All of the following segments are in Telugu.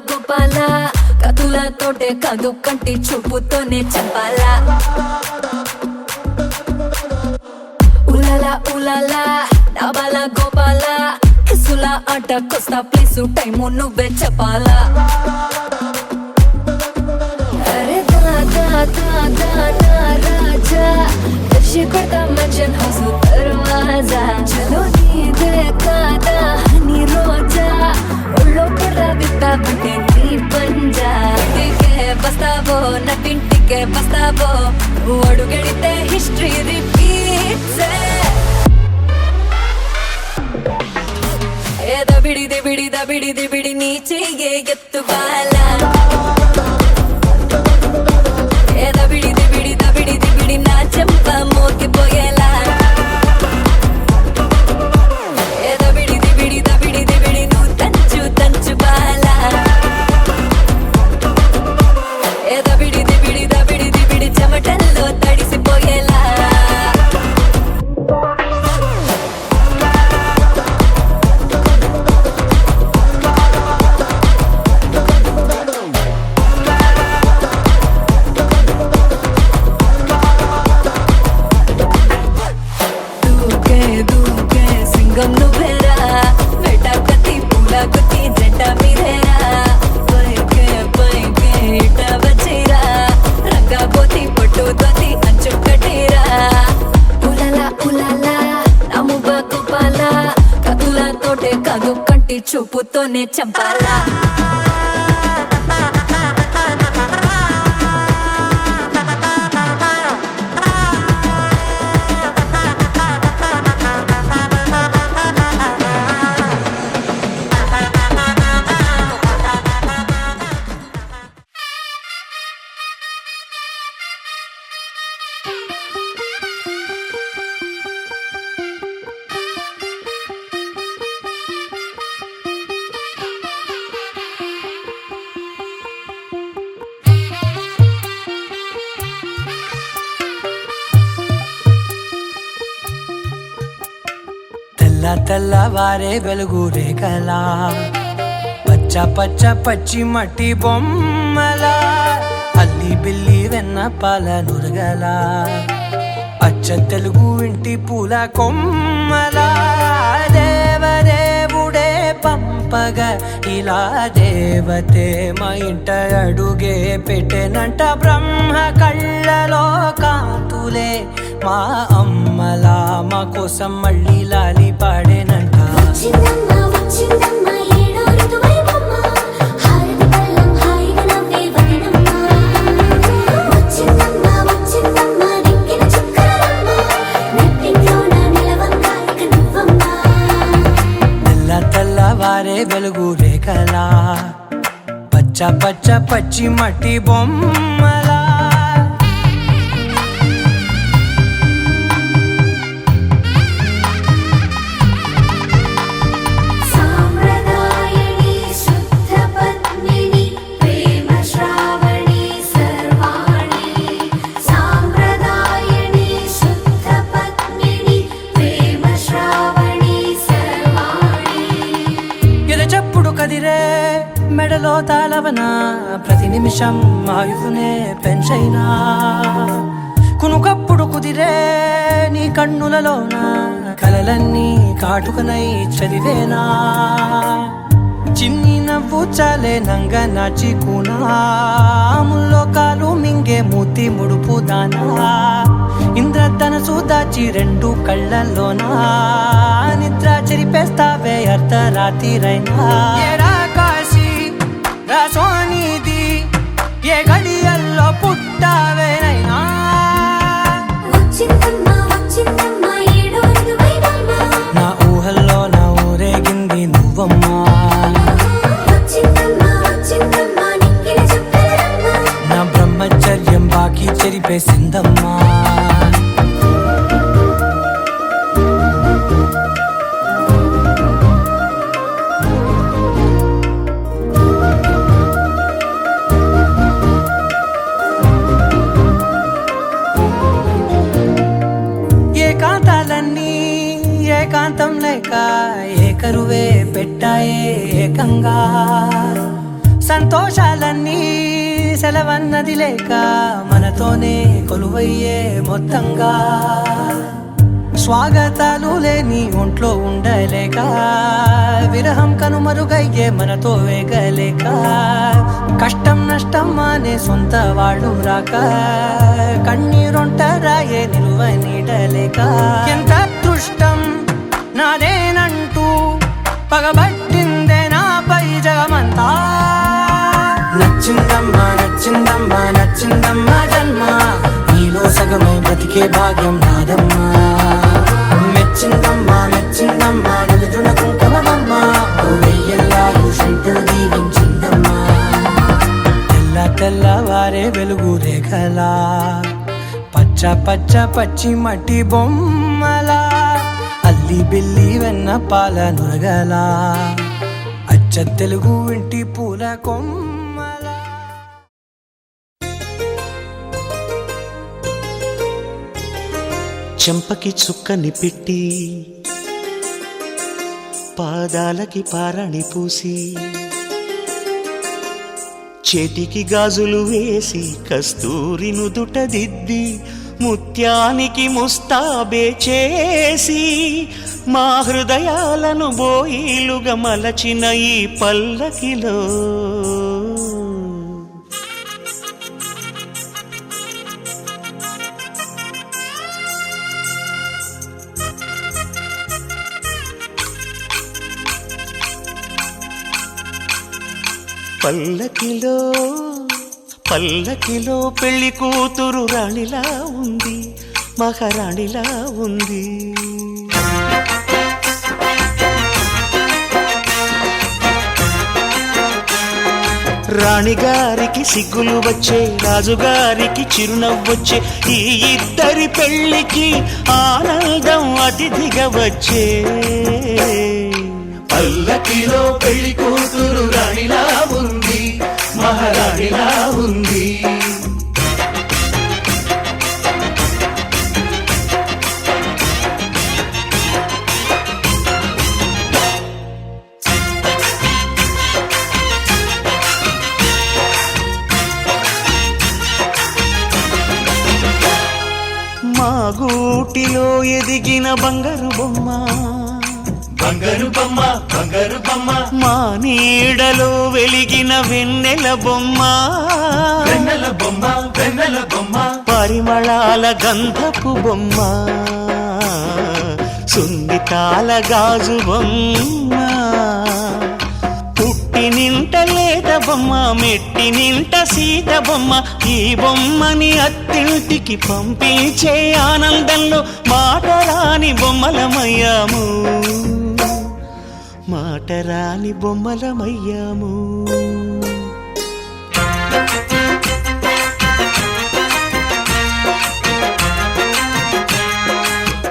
గోపాల కతులతోటే కాదు కంటి చూపుతోనే చంపాలా ఉలాలా ఉలాలా డబాల గోపాల కిసుల ఆట కొస్తా ప్లీసు టైము నువ్వే చెప్పాలా అరే దాదా దాదా రాజా దర్శి కొడతా మంచన్ హౌస్ దర్వాజా చలో నీదే కాదా హనీ రోజా ఒళ్ళో కర్ర బిత్తాబంటే నీ పంజా ఇంటికే బస్తావో నటింటికే బస్తావో నువ్వు అడుగెడితే హిస్టరీ రిపీట్స్ ఏ దబిడి బిడి నీ చెయ్యే ఎత్తుబాలా ఏ దబిడి బిడి నా చెంప మోగిపోయేలా ఏ దబిడి నువ్వు తంచు బాలా ఏ దబిడి చెమటల్లో తడిసిపోయేలా సింగం నువ్వేరా బేటా కత్తి పూల గుత్తి జంట మీరేరా పైకే ఇట వచ్చిరా రంగా పోతి పొట్టు దొతి అంచు కట్టిరా ఉలాలా నమ్ముబ కుపాల కతులతోటే కాదు కంటి చూపుతోనే చంపాలా తెల్లవారే వెలుగు రేఖలా పచ్చ పచ్చ పచ్చి మట్టి బొమ్మలా అల్లి బిల్లి వెన్న పాల నురగలా అచ్చ తెలుగు ఇంటి పూల కొమ్మలా దేవదేవుడే పంపగా ఇలా దేవతే మా ఇంట అడుగే పెట్టెనంట బ్రహ్మ కళ్ళలో కాంతులే మా అమ్మలా మా కోసం మళ్ళీ లాలి పాడేనంట తెల్లవారే వెలుగు రేఖలా పచ్చ పచ్చ పచ్చి మట్టి బొమ్మలా కదిరే మెడలో తాళవన ప్రతి నిమిషం ఆయుధునే పెంచైనా కునుకప్పుడు కుదిరే నీ కన్నులలోన కలలన్నీ కాటుకనై చదివేనా చిన్ని నవ్వు చాలే నంగ నాచి కూనాముల్లో కాలు మింగే మూతి ముడుపు దానా ఇంద్రధనసు దాచి రెండు కళ్ళల్లోనా నిద్ర చెరిపేస్తావే అర్ధరాత్రిరైనా ఏడా కాశీ రాసోనిది ఏ గడియల్లో పుట్టావేనైనా నా ఊహల్లో నా ఊరేగింది నువ్వమ్మా సొంతంగా సంతోషాలన్నీ సెలవన్నది లేక మనతోనే కొలువయ్యే మొత్తంగా స్వాగతాలు లేని ఒంట్లో ఉండలేక విరహం కనుమరుగయ్యే మనతో వేగలేక కష్టం నష్టం అనే సొంత వాళ్ళు రాక కన్నీరొంటరాయే నిలువ నీడలేక ఎంత అదృష్టం నాదేనంటూ పగబట్టిందే నాపై జగమంతా నచ్చిందమ్మా నచ్చిందమ్మా నచ్చిందమ్మా జన్మ నీలో సగమై బ్రతికే భాగ్యం నాదమ్మా మెచ్చిందమ్మా మెచ్చిందమ్మా నిలుచున కుంకుమమ్మా వెయ్యల్లాలు శంకులు దీవించిందమ్మా తెల్ల తెల్లవారే వెలుగు రేఖలా పచ్చ పచ్చ పచ్చి మట్టి బొమ్మలా అల్లి బిల్లి వెన్న పాల నురగలా అచ్చ తెలుగు ఇంటి పూల కొమ్మలా చెంపకి చుక్కని పెట్టి పాదాలకి పారాణి పూసి చేతికి గాజులు వేసి కస్తూరి నుదుట దిద్ది ముత్యానికి ముస్తాబే చేసి మా హృదయాలను బోయిలుగా మలచిన ఈ పల్లకిలో పల్లకిలో పల్లకిలో పెళ్లి కూతురు రాణిలా ఉంది మహారాణిలా ఉంది రాణిగారికి సిగ్గులు వచ్చే రాజుగారికి చిరునవ్వొచ్చే ఈ ఇద్దరి పెళ్లికి ఆనందం అతిథిగా వచ్చే పల్లకిలో పెళ్లి కూతురు రాణిలా ఉంది మహారాణిలా ఉంది మా గూటిలో ఎదిగిన బంగారు బొమ్మ బంగారు బొమ్మ బంగారు బొమ్మ మా నీడలో వెలిగిన వెన్నెల బొమ్మ వెన్నెల బొమ్మ వెన్నెల బొమ్మ పరిమళాల గంధపు బొమ్మ సున్నితాల గాజు బొమ్మ పుట్టి నింట లేత బొమ్మ మెట్టి నింట సీత బొమ్మ ఈ బొమ్మని అత్తింటికి పంపించే ఆనందంలో మాటరాని బొమ్మలమయ్యాము మాటరాని బొమ్మలమయ్యాము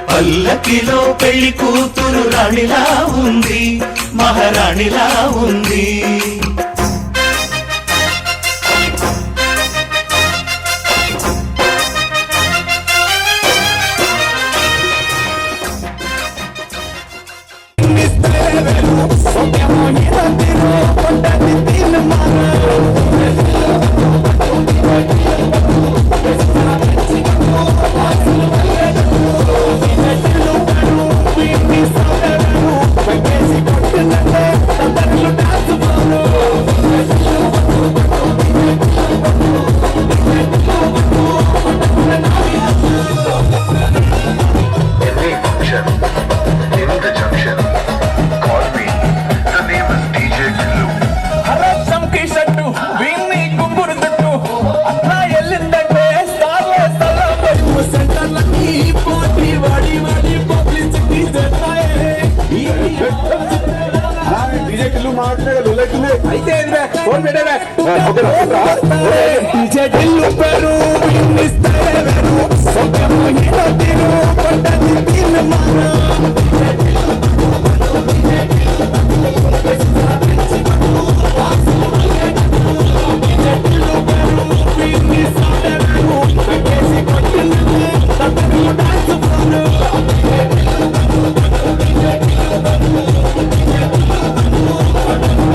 పల్లకిలో పెళ్లి కూతురు రాణిలా ఉంది మహారాణిలా ఉంది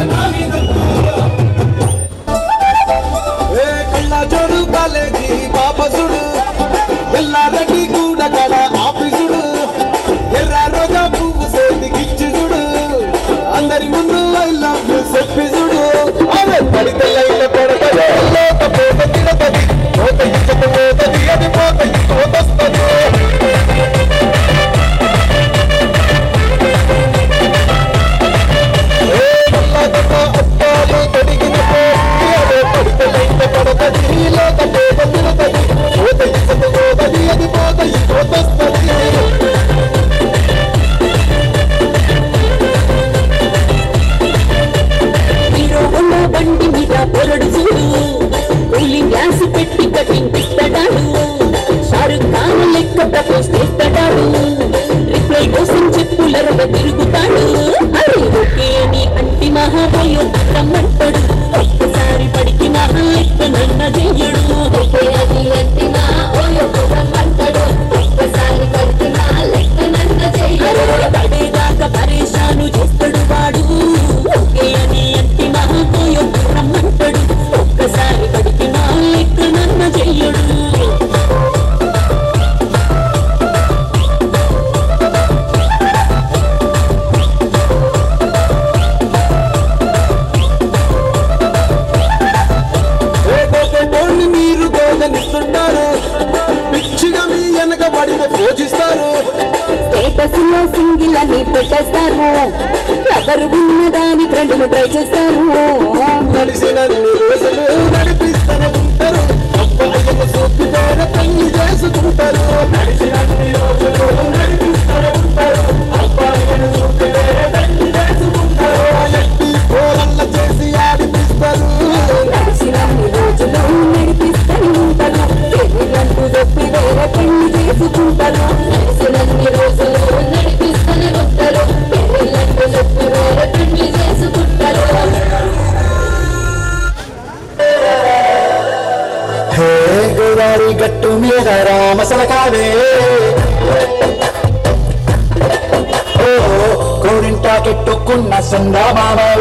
Love you. అందరి ముందు ఐ లవ్ యూ చెప్పి చూడు అరే పడితే లైట్ పడతది పోత తిడతది పోత ఇచ్చట పోతది అది పోత ఇచ్చొస్తది అప్పాలు తొడిగిన అరే పడితే లైట్ పడతది లోక పోత తిడతది పోత ఇచ్చట పోతది అది పోత ఇచ్చొస్తది బండి మీద పొరడు చూడు కూలింగ్ గ్లాస్ పెట్టి కటింగ్ ఇస్తాడాడు షారుఖ్ ఖాన్ లెక్క ప్రపోజ్ చేస్తాడాడు రిప్లై కోసం చెప్పులరగ తిరుగుతాడు అరే ఓకే అని అంటి మహాభయం రమ్మంటాడు ఒక్కసారి పడికి మహా లెక్క నన్న చెయ్యడు ఓకే అని అంటి రమ్మంటాడు ఒక్కసారి పడికి నా లెక్క నన్న చెయ్యడు పడేదాకా పరేషాను చేస్తాడు వాడు ఓకే అని అంటి మహాభయం రమ్మంటాడు ఒక్కసారి పడికి నా లెక్క నన్న చెయ్యడు మీరు దోదనిస్తున్నారు పిచ్చిగా మీ వెనక పడిన పూజిస్తారు స్టేటస్ లో సింగిల్ అని పెట్టేస్తారు ఎవరు ఉన్నదాని ఫ్రెండ్ను ట్రై చేస్తారు నడిచినన్ని రోజులు నడిపిస్తూనే ఉంటారు అబ్బాయిని సూపి పేర పెళ్లి చేసుకుంటారు నడిచినన్ని రోజులు నడిపిస్తూనే ఉంటారు అబ్బాయిని సూపి పేర పెళ్లి చేసుకుంటారు ఎట్టి పోరల్ల చేసి ఆడిపిస్తారు నడిచినన్ని రోజులు నడిపిస్తూనే ఉంటారు పెళ్లిలంటూ చెప్పి వేరే పెళ్లి చేసుకుంటారు నడిచినన్ని రోజులు నడిపిస్తూనే ఉంటారు పెళ్లిలంటూ చెప్పి వేరే పెళ్లి చేసుకుంటారు హే గోదావరి గట్టు మీద రామసలకావే ఓ కోరింటా కెట్టుకున్న సందామావే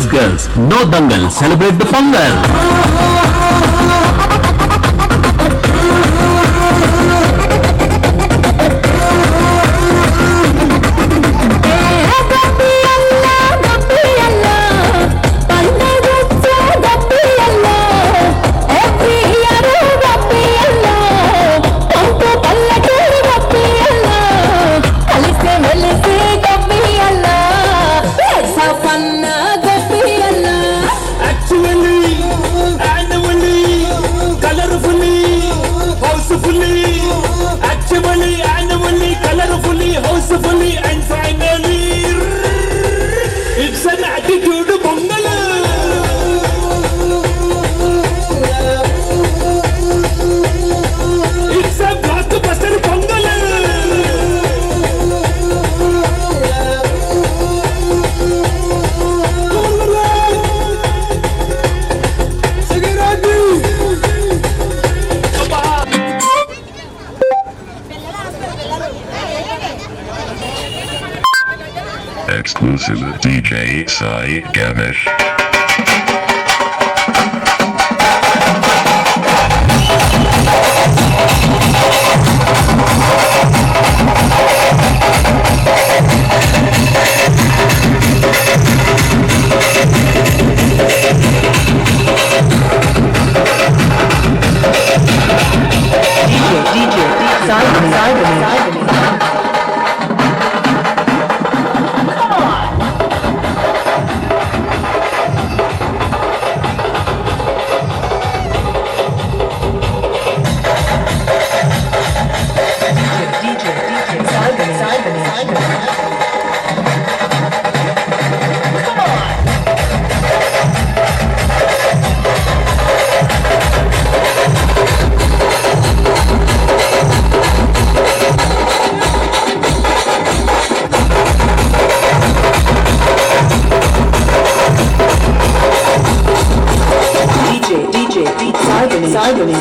Girls, no dangal, celebrate the Pongal. Housefully and finally it's an attitude Pongal. It's a blockbuster Pongal. Exclusive DJ Sai Gavish. సాగిని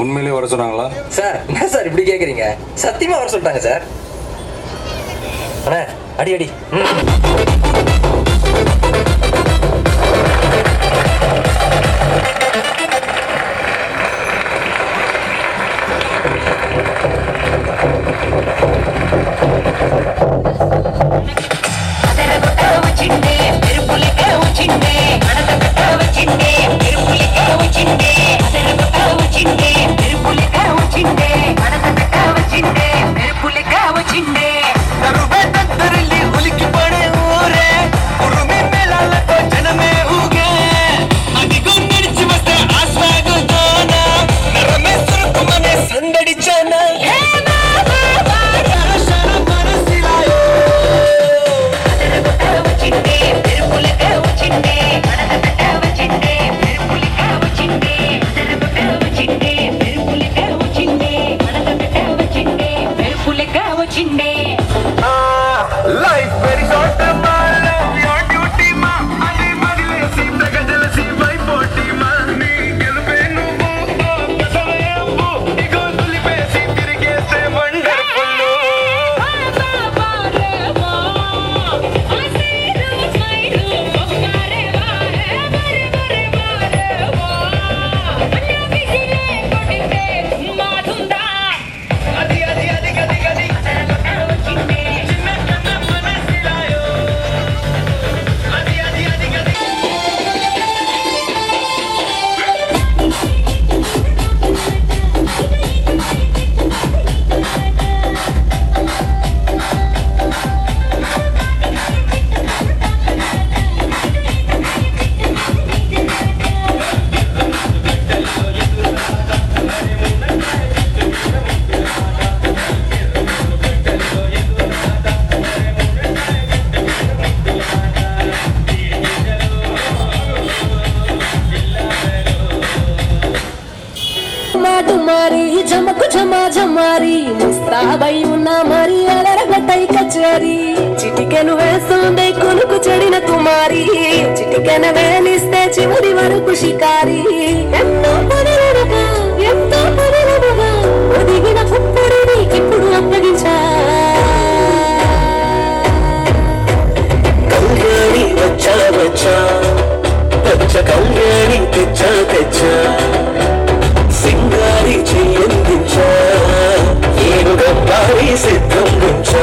உண்மையிலேயே வர சொன்னாங்களா சார்? என்ன சார் இப்படி கேக்குறீங்க? சத்தியமா வர சொல்லிட்டாங்க சார். அண்ணா அடி அடி. జమకు జమా జమారి ముస్తాబై ఉన్న మరి అలరగటై కచేరి చిటికెను వేస్తుంది కొనుకు చెడిన కుమారి చిటికెన వేలిస్తే చివరి వరకు షికారి ఎంతో పదరగా ఒదిగిన పుప్పడిని ఇప్పుడు అప్పగించా కంగారి వచ్చా వచ్చా పచ్చ కంగారి తెచ్చా తెచ్చా సింగారి చెయ్యందించా ఏనుగ పారి సిద్ధం గుంచా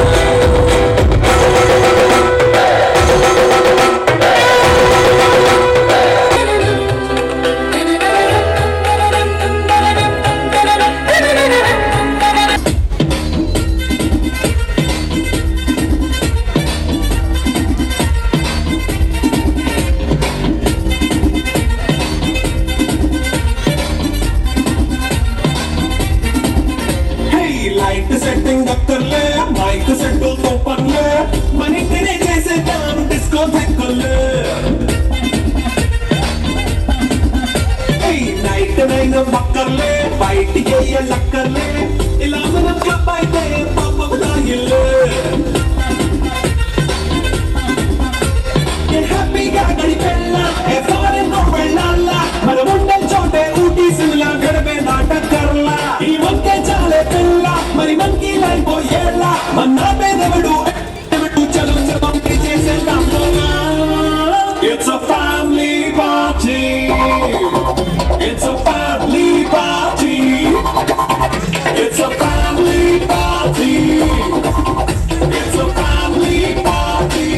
బయటికి వెళ్ళక్కర్లే ఇలా మన క్లబ్ అయితే పాపంగా ఇల్లే హ్యాపీగా గడిపెళ్ళా ఫారెన్ వెళ్ళాలా మనం ఉండే చోటే ఊటీ సిమ్లా గడపే నాటకర్లా ఈ వంకే చాలే పిల్ల మరి మనకి లైపోయేలా మన పేదెవడు చలో చబంకి చేసేద్దాం It's a family party. It's a family party. It's a family party. It's a family party.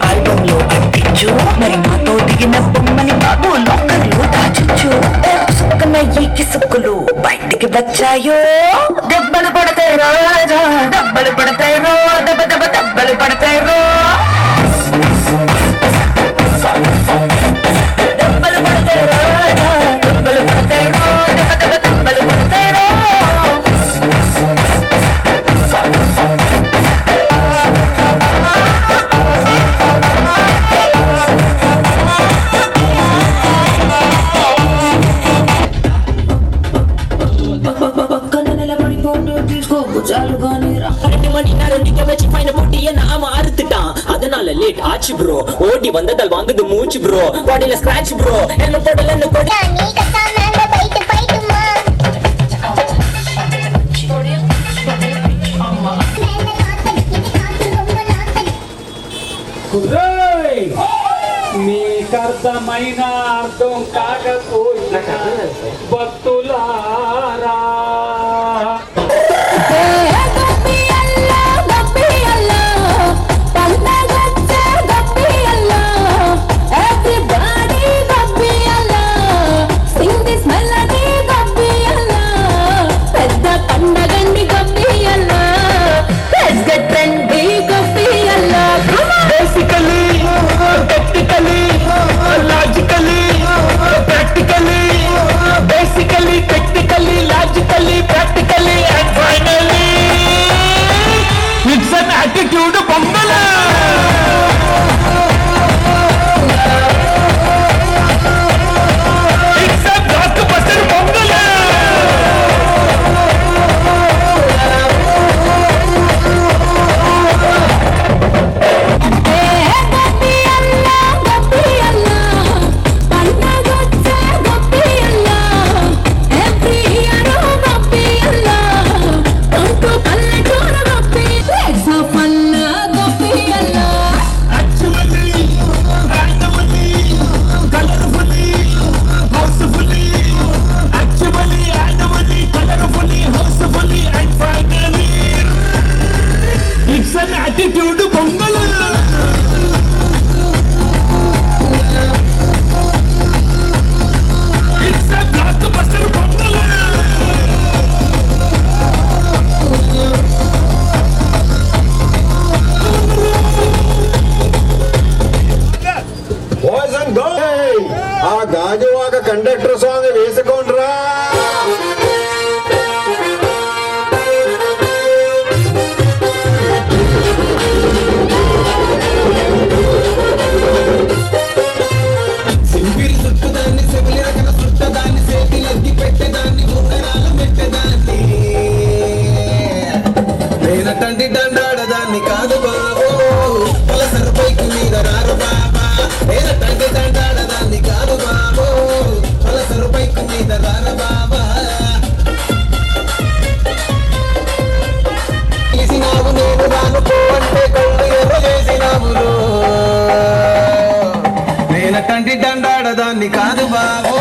Album లో అంటించు మరి మాతో దిగిన బొమ్మని బాబు లోకల్లో దాచుచు సుక్కన ఈ కిసుక్కులు బయటికి వచ్చాయో దెబ్బలు పడతాయి రాజా దెబ్బలు పడతాయి రో దెబ్బ దెబ్బ దెబ్బలు పడతాయి రో దెబ్బలు పడతాయి రాజా దెబ్బలు పడతాయి రో దెబ్బ దెబ్బ దెబ్బలు పడతాయి రో அதனால லேட் ஆச்சு ப்ரோ ஓடி வந்ததால் வாங்குது மூச்சு ப்ரோ பாடியில ஸ்கிராட்ச் ப்ரோ என்ன போடலன்னு கொடி నీకర్థమైన అర్థం కాకపోయినా భక్తులారా గాజువాక కండక్టర్ సాంగ్ వేసుకోండ్రా. సింపిరి చుట్టదాన్ని సెబిలిరకన చుట్టదాన్ని సేతిలెత్తి పెట్టేదాన్ని ఉంగరాలు పెట్టేదాన్ని వేనటంటి దండాడదాన్ని దండాడదాన్ని కాదు బాబు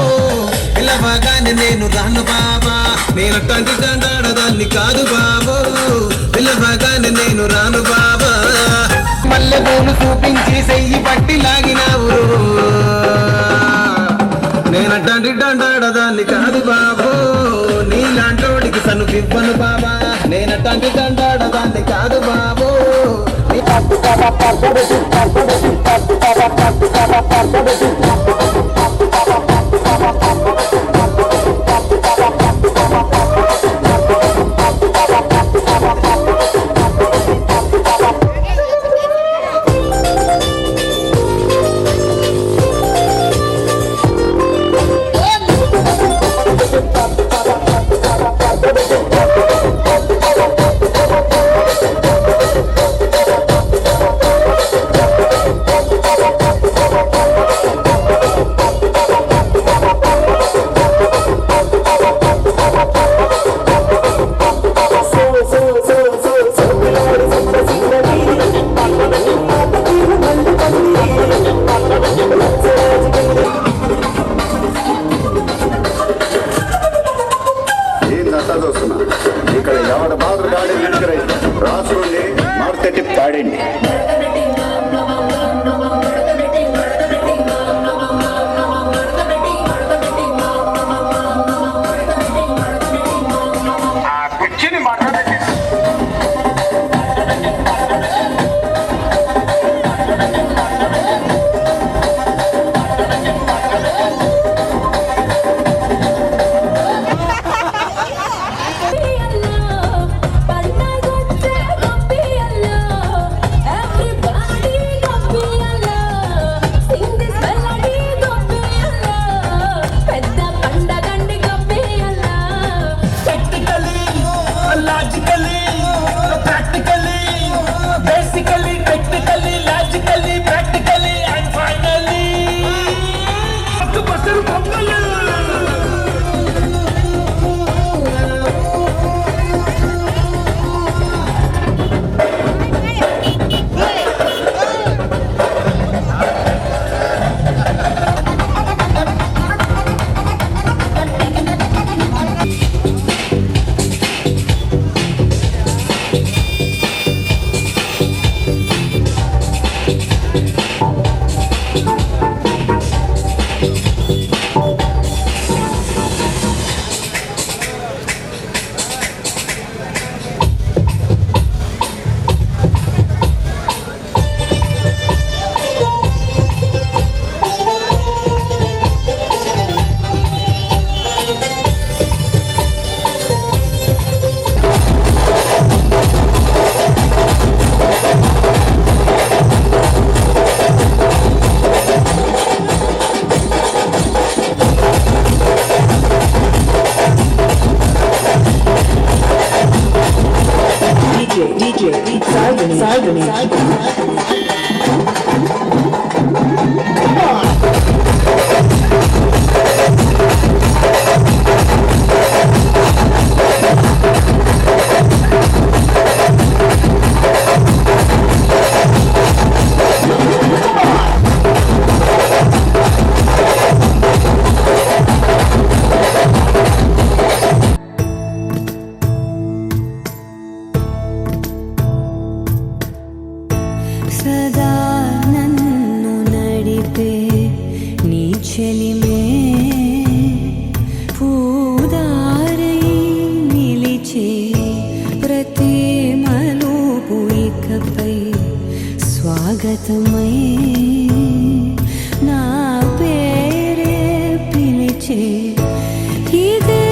పిల్లవగానే నేను రాను బాబా నేనట్టంటి దండాడదాన్ని కాదు బాబు పిల్లవగానే నేను రాను బాబా మల్లె పూలు చూపించి చెయ్యి పట్టి లాగినావు నేనట్టంటి దండాడదాన్ని కాదు బాబు నీలాంటోడికి సనుకివ్వను బాబా నేనట్టంటి దండాడదాన్ని కాదు బాబు ఇక్కడ ఎవడ బాధలు గాడి రాసుకుని మార్తెట్టి పాడండి సదా నన్ను నడిపే నీ చెలిమే పూదారై నిలిచే ప్రతి మలుపు ఇకపై స్వాగతమై నా పేరే పిలిచే ఇదే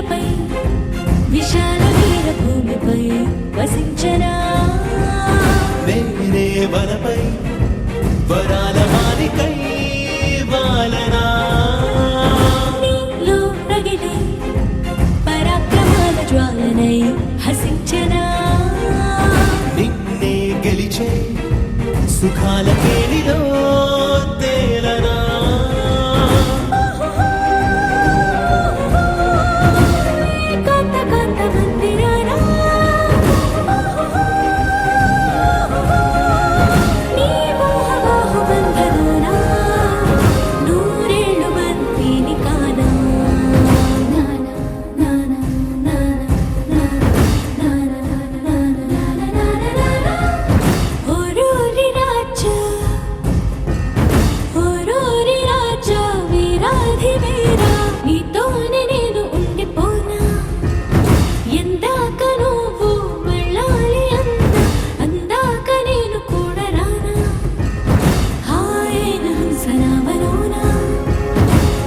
నేలపై విశాల వీర భూమిపై వసించనా నేనే వనపై వరాల మాలికై వాలనా నీలో రగిలే పరాక్రమాల జ్వాలనై హసించనా నిన్నే గెలిచే సుఖాల కేళిలో తేలనా కాంత కాంత మందిరానా నీ మోహమోహ బంధనానా నూరేళ్ళు బంతిని కానా నానా నానా నానా నానా నానా నానా ఓరోరి రాజా ఓరోరి రాజా వీరాధి వీరా నీతోనే నేను ఉండిపోనా ఎందాక నువ్వు వెళ్ళాలి అందాక నేను కూడా రానా హాయైన హంసనావలోనా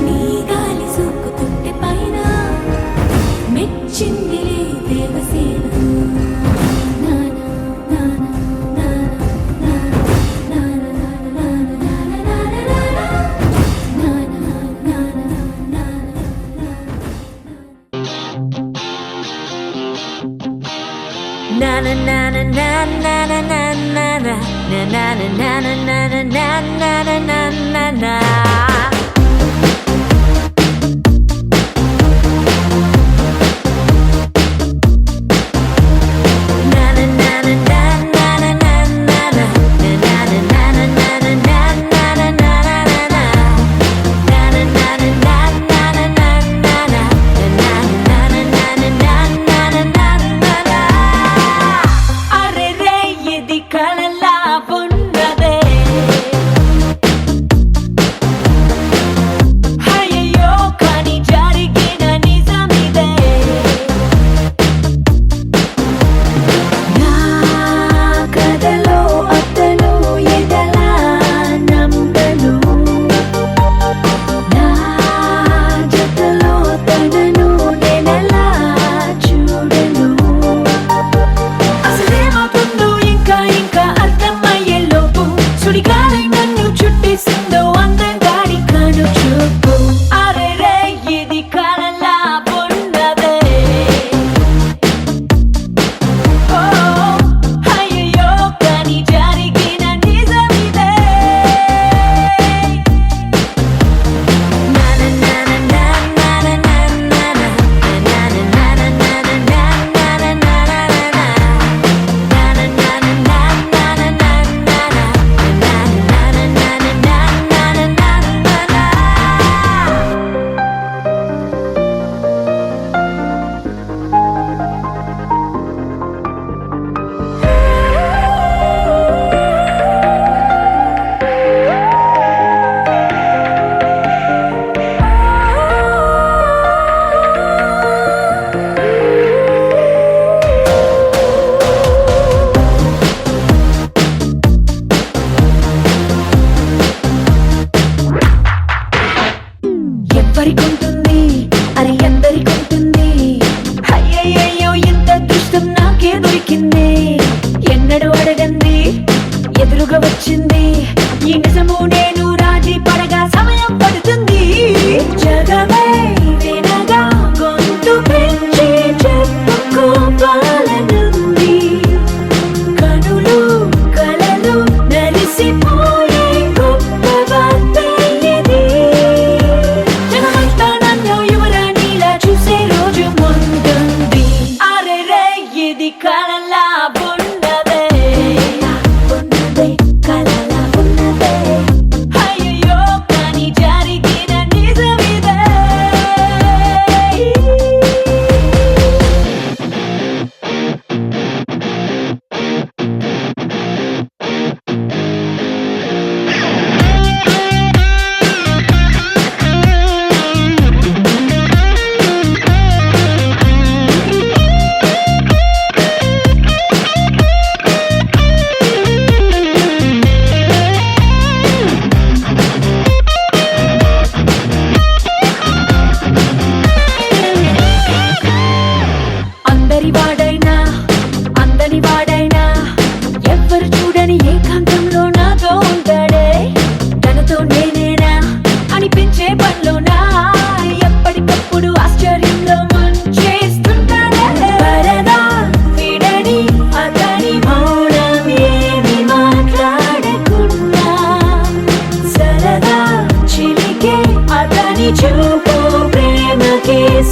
నీ గాలి సోకుతుంటే పైన మెచ్చిందిలే దేవసేన నానా నానా నానా నానా అరే రే ఇది కళలా ఉన్నదే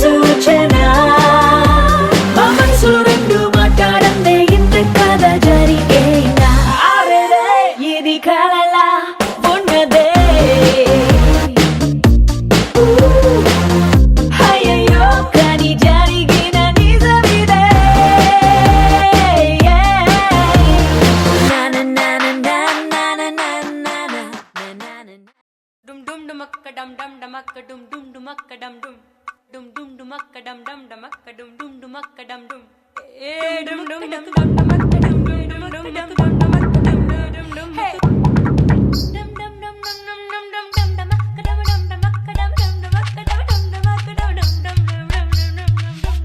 సూచన మా మనసులు రెండు మాట్లాడందే ఇంత కథ జరిగేనా అరెరే ఇది కలలా ఉన్నదే అయ్యయ్యో కానీ జరిగిన నిజమిదే dum dum dumakka dum dum dumakka dum dum dumakka dum dum dum dum dumakka dum dum dumakka dum dum dumakka dum dum dum dum dumakka dum dum dumakka dum dum dum dum hey dum dum dum dum dum dum dum dum dumakka dum dum dumakka dum dum dumakka dum dum dumakka dum dum dum dum dum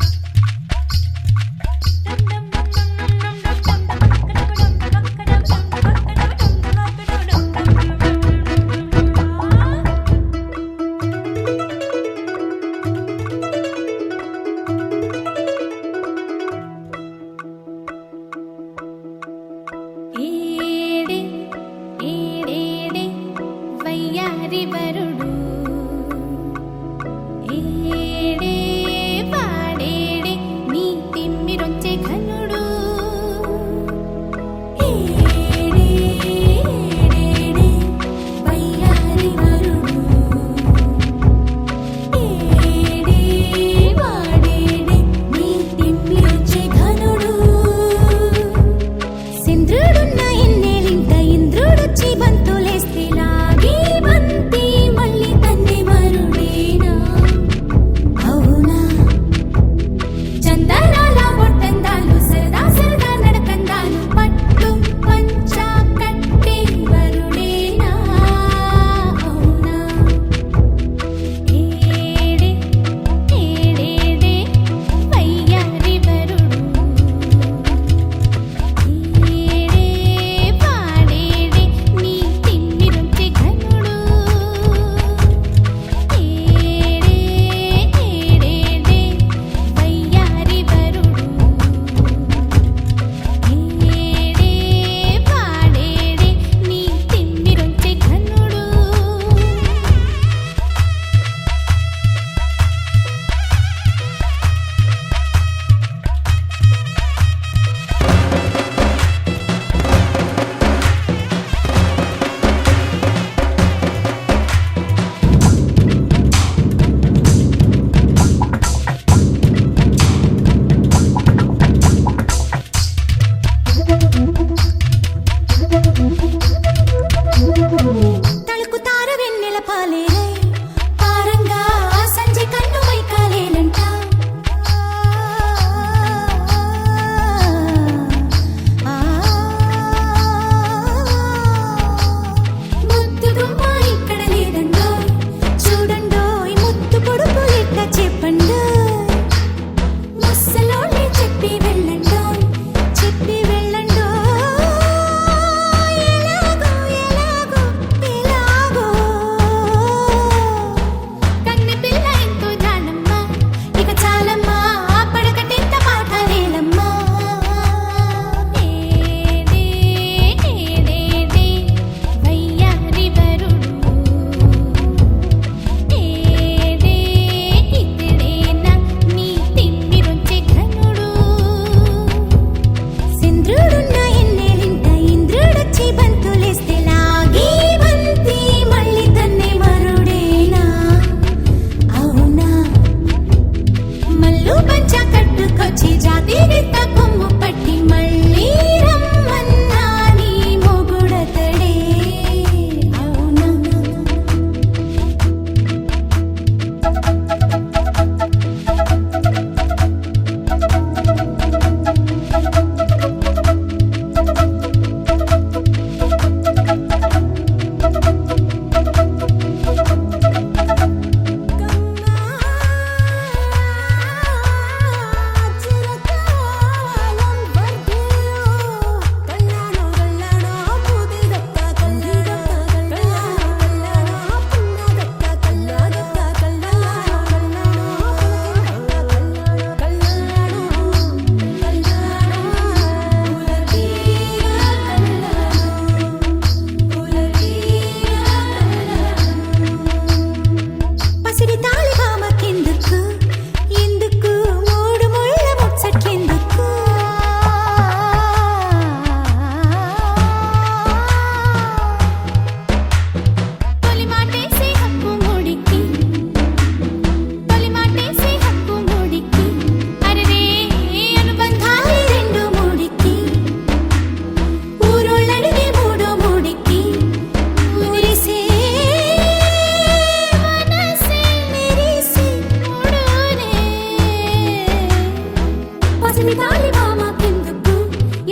చిలిపి తాళి మాకెందుకు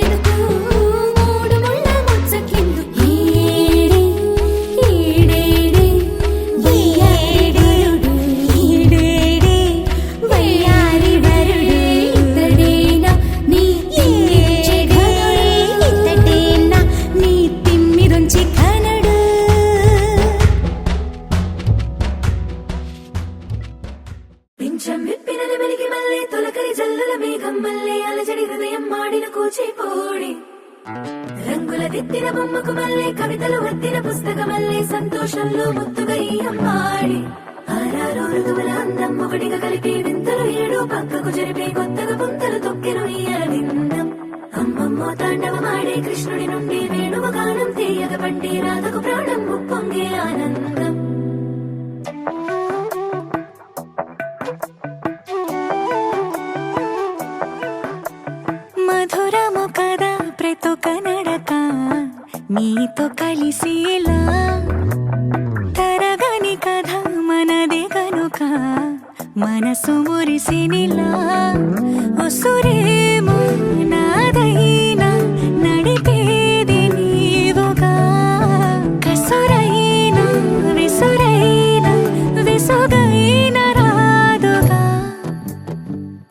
ఎదుకు మూడు ముళ్ళ ముచ్చకెందుకు ఈడే ఈడేడే వయ్యారుడు ఈడేడే వయ్యారి వరుడు ఇతడేనా నీ చెగడే ఇతడేనా నీ తిమ్మిరుంచి కనడు పింఛం విప్పినది వెలిగి మల్లే తొలకరి జల్లుల మేఘం మల్లే అలజడి హృదయం మాడిన కూచిపోడి రంగుల దిద్దిన బొమ్మకు మల్లే కవితలు వద్దిన పుస్తకమల్లే సంతోషంలో ముత్తుగా ఈ అమ్మాడి ఆరారు ఋతువుల అందం ఒకటిగా కలిపి వింతలు ఏడు పక్కకు జరిపే కొత్తగా పుంతలు తొక్కెను ఈ అరవిందం అమ్మమ్మో తాండవమాడే కృష్ణుడి నుండి వేణువ గానం తీయగ పండి రాధకు ప్రాణం ఉప్పొంగే ఆనందం మధురము కదా ప్రతి కనడక నీతో కలిసేలా తరగని కథ మనదే కనుక మనసు మురిసినిలా ఉసురేమో నాదైనా నడిపేది నీవుగా కసురైనా విసురైనా విసుగైన రాదుగా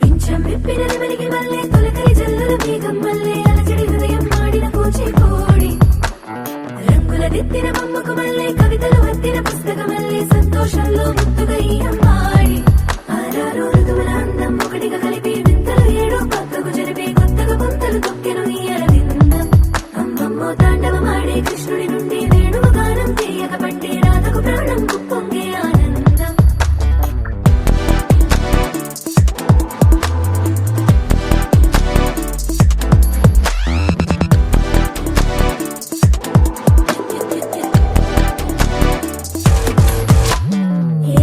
పింఛం విప్పినది వెలిగి మల్లే తొలకరి జల్లుల మేఘం మల్లే అలజడి హృదయం మాడిన కూచిపోడి రంగుల దిద్దిన బొమ్మకు మల్లే కవితలు వద్దిన పుస్తకమల్లే సంతోషంలో ముత్తుగా ఈ అమ్మాడి ఆరారు ఋతువుల అందం ఒకటిగా కలిపి వింతలు ఏడు పక్కకు జరిపే కొత్తగా పుంతలు తొక్కెను ఈ అరవిందం అమ్మమ్మో తాండవమాడే కృష్ణుడి నుండి వేణువ గానం తీయక పండి రాధకు ప్రాణం ఉప్పొంగే ఆనందం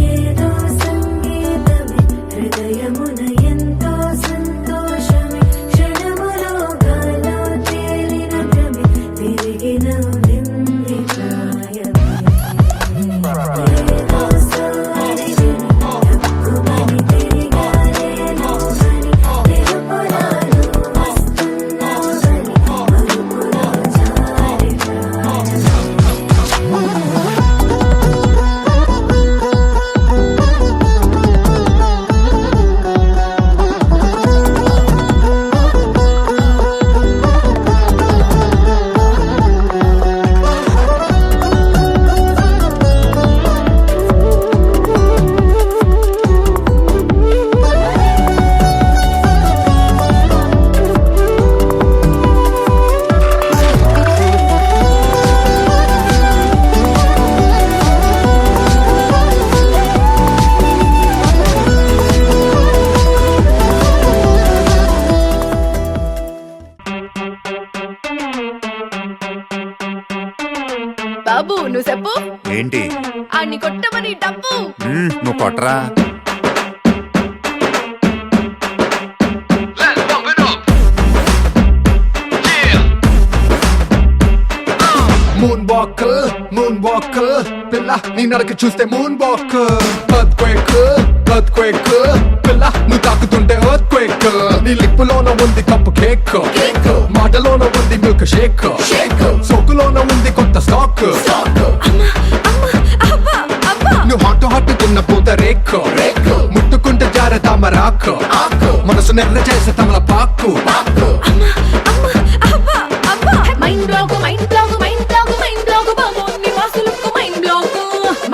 ఏదో సంగీతమే హృదయమున ఎంతో సంతోషమే క్షణములో గాలో తేలిన భ్రమే తిరిగిన నింది ప్రాయమే ఏదో సోడిని తక్కువని తిరిగాలేను అని తెలుపురాను వస్తున్నావని మరుపులో జారి ప్రాయమే బాబు నువ్వు చెప్పు ఏంటి అన్ని కొట్టమని డబ్బు నువ్వు కొట్టరా మూన్ వాకర్ పిల్ల నీ నడక చూస్తే మూన్ వాకర్ ఎర్త్క్వేక్ పిల్ల నువ్వు తాకుతుంటే ఎర్త్క్వేక్ నీ లిప్పులోన ఉంది కప్పు కేక్ మాటలోన ఉంది మిల్క్ షేక్ సోకులోన ఉంది కొత్త స్టాక్ నువ్వు హాట్ తిన్న పూత రేక్ ముట్టుకుంటే జార తామరాక్ మనసు నెర్ర చేసే తమల పాకు mind block mind block mind block mind block బాబు నీ వాసులకు mind block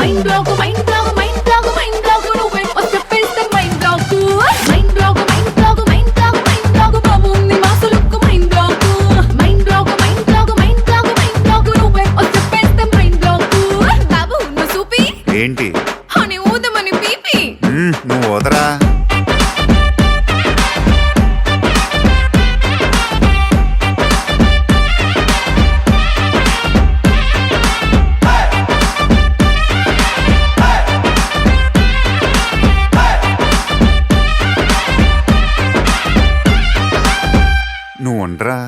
mind block mind block mind block mind block నువ్వే వచ్చేస్తే mind block mind block mind block mind block mind block బాబు నీ వాసులకు mind block mind block mind block mind block mind block నువ్వే వచ్చేస్తే మైండ్ బ్లాక్ బాబు నువ్వు చూపి ఏంటి అని ఊదమని పీపి నువ్వు వదరా నువ్వు ఉండరా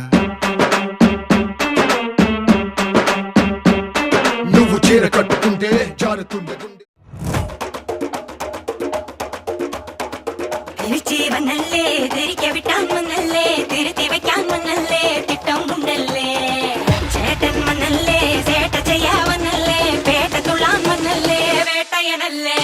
నువ్వు చీర కట్టుకుంటే జారుతుండే തിരിച്ചേ വന്നല്ലേ തിരികെ വിട്ടാൻ വന്നല്ലേ തിരുത്തി വെക്കാൻ വന്നല്ലേ തിട്ടം ഉണ്ടല്ലേ ചേട്ടൻ വന്നല്ലേ ചേട്ട ചെയ്യാവന്നല്ലേ പേട്ട തുള്ളാൻ വന്നല്ലേ വേട്ടയനല്ലേ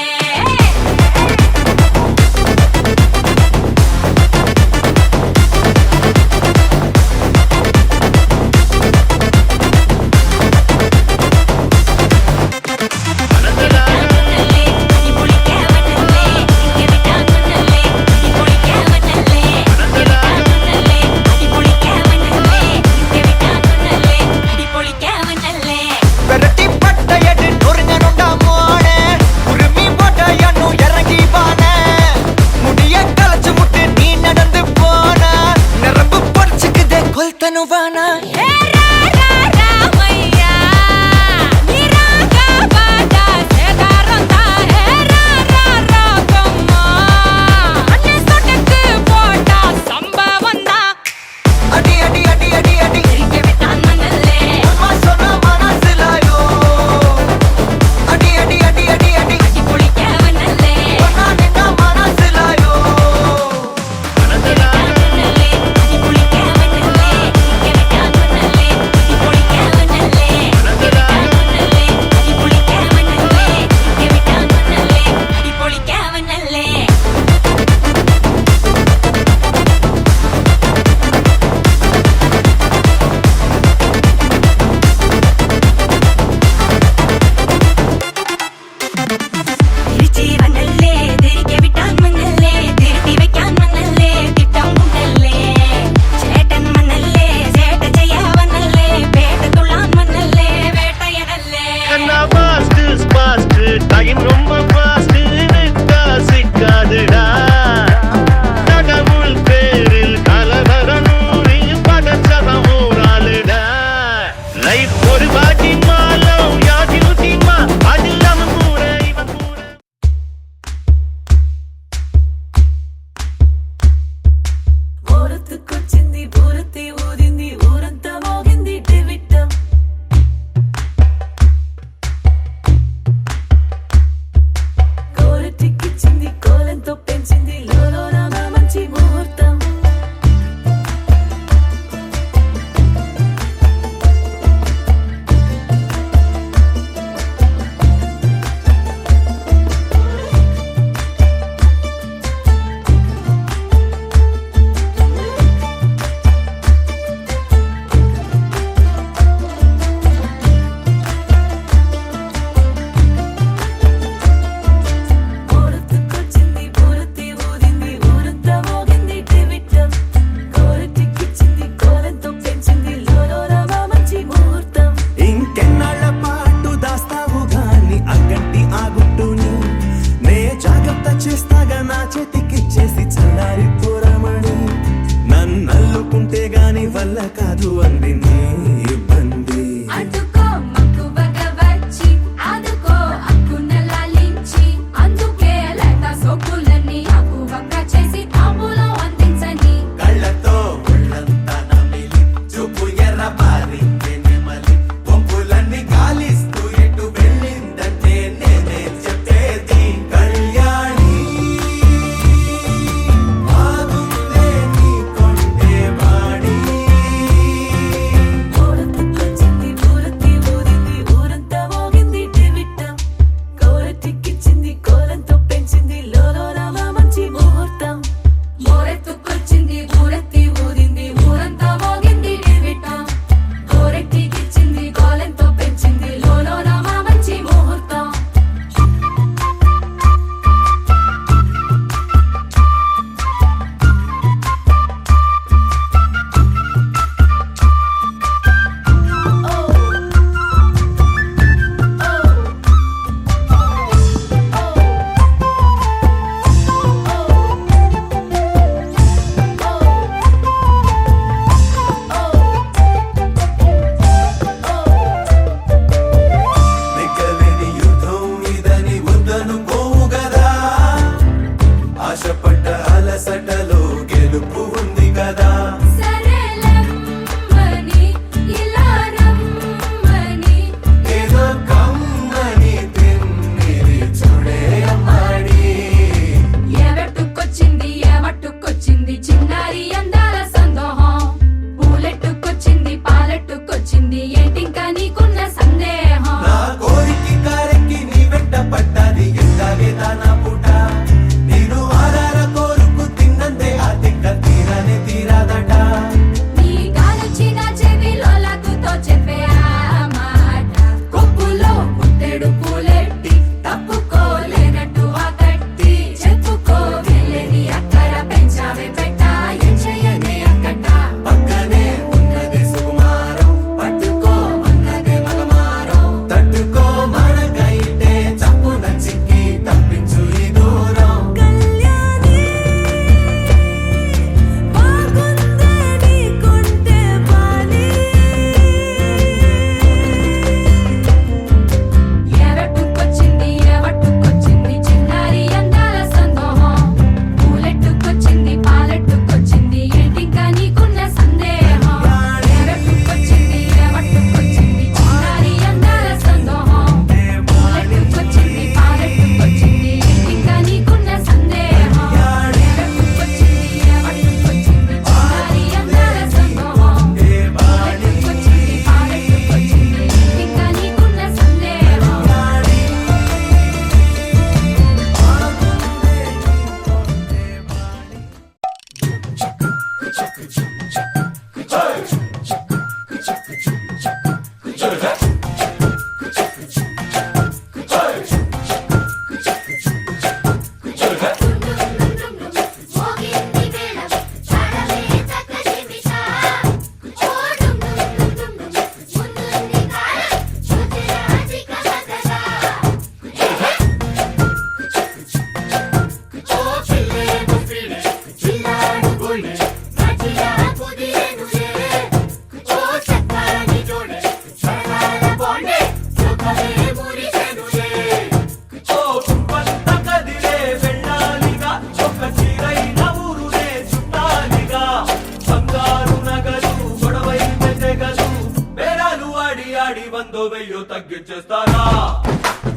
వెయ్యో తగ్గించేస్తారా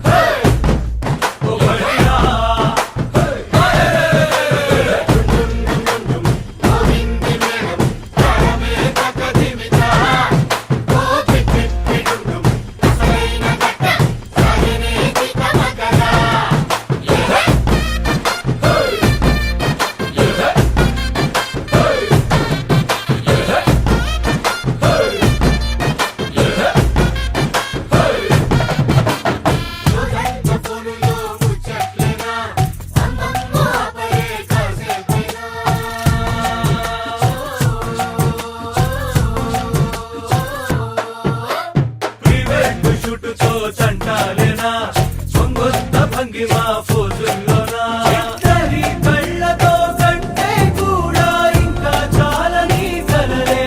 హే! ఓ బలియా! ప్రివెంట్ షూటుతో చంటాలేనా సొంగొత్త భంగిమా ఫోజుల్లోనా ఇద్దరి కళ్ళతో కంటే కూడా ఇంకా చాలని కలలే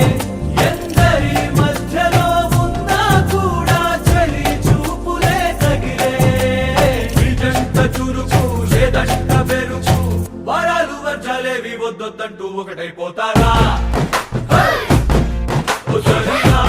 ఎందరి మధ్యలో ఉన్నా కూడా చలి చూపులే తగిలే నిజంత చురుకు లేదంట పెరుగు వరాలు వర్జాలేవి వద్దొద్దంటూ ఒకటైపోతారా హే! ఓ సరియా